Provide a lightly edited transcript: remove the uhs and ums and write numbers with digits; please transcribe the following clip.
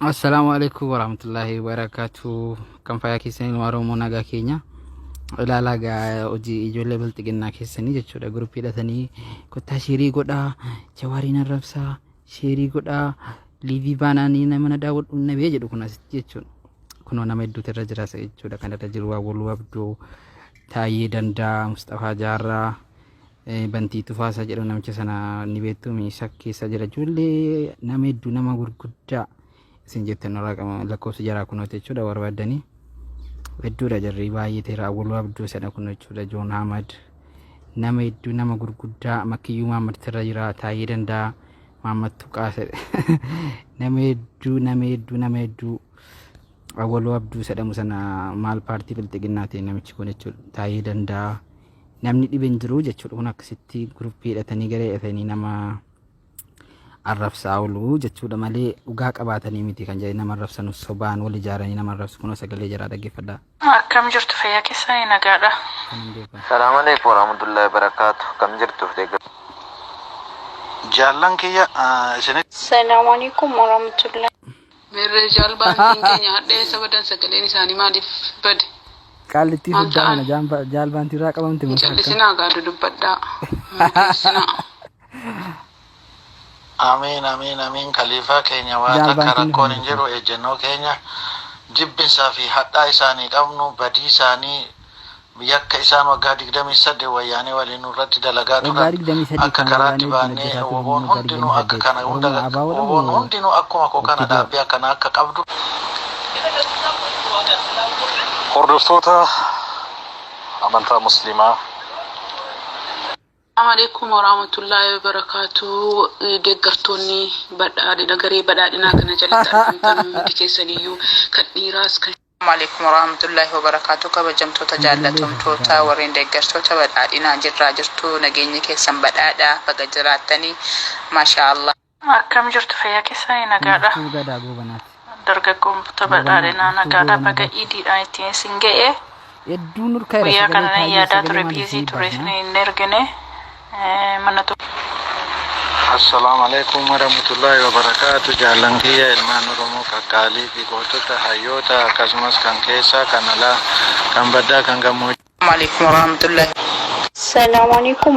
Assalamualaikum warahmatullahi wabarakatuh. Kan fayyaa keessanii Oromoo nagaa keenya ilaalaa gaa hojii ijoollee bilxiginnaa keessanii jechuudha. Guruppii hidhatanii kottaa sheerii godhaa, jawaariin arrabsaa, sheerii godhaa, liivii baanaanii nama na daawwadhu nabee jedhu kun asitti jechuudha. Kunoo nama hedduutu irra jira jechuudha. Kan irra jiru Awwaluu Abduu, Taayyee Dandaa, Mustafaa Jaarraa, Bantii Tufaasaa jedhamu namicha sana ni beektu miisa keessa jira. Ijoollee nama hedduu nama gurguddaa isin jettan lakkoofsa jaraa kunooti jechuudha. Barbaadanii hedduudha jarri baay'ee ta'eera. Awwaluu Abduu sana kun jechuudha. Joon Ahmad nama hedduu nama gurguddaa Makkiyyuu Mahammad irra jira. Taayyee Dandaa, Mahammad Tuqaa nama hedduu Awwaluu Abduu jedhamu sana maal paartii bilxiginnaa ta'e namichi kun jechuudha. Taayyee Dandaa namni dhibeen jiru jechuudha. Kun akkasitti guruppii hidhatanii garee hidhatanii nama arrabsaa oolu jechuudha malee dhugaa qabaatanii miti kan jedhe nama arrabsan sobaan wal ijaaranii nama arrabsu kunoo sagalee jaraa dhaggeeffadhaa. Akkam jirtu fayyaa keessanii nagaadha. Salaamu alaikum warahmatullahi wabarakatuh. Kam jirtu deeggar. Jaallan kiyya isinit. Salaamu alaikum warahmatullahi. Merre jalbaan keenya hadhee sabadan sagaleen isaanii maaliif bade? Qaallitti guddaa jaalbaantii irraa qabamte callisinaa gaadu dubbadhaa. Amiin khaliifaa keenya waan akka rakkoon hin jiru ejjennoo keenya jibbinsaa fi hadhaa isaanii qabnu badii isaanii yakka isaan waggaa 28 wayyaanee waliin nurratti dalagaa turan akka karaatti baannee woboon hundinuu akka kana woboon hundinuu akkuma koo kana dhaabbii akkana akka qabdu. Hordoftoota amantaa musliimaa Assalamualaikum warahmatullahi wabarakatuh. Deeggartoonni badhaadhina garee badhaadhinaa kana jalatti argamtan hundi keessaniyyuu kan dhiiraas kan Assalamualaikum warahmatullahi wabarakatuh. Kabajamtoota jaallatamtoota warreen deeggartoota badhaadhinaa jirraa jirtu nageenyi keessan badhaadhaa baga jiraattanii maashaallah. Akkam jirtu fayyaa keessanii nagaadha. Dargaggoota badhaadhinaa nagaadha baga iidiidhaan ittiin isin ga'e. Guyyaa kana yaadaa ture biizii ture hin ergine. Assalamu alaikum warahmatullahi wabarakatuh. Jaallan kiyya ilmaan Oromoo qaqqaalii fi gootota hayyoota akkasumas kan keessaa kan alaa kan baddaa kan gammoojjii. Assalamualaikum warahmatullahi. Salaamu alaikum.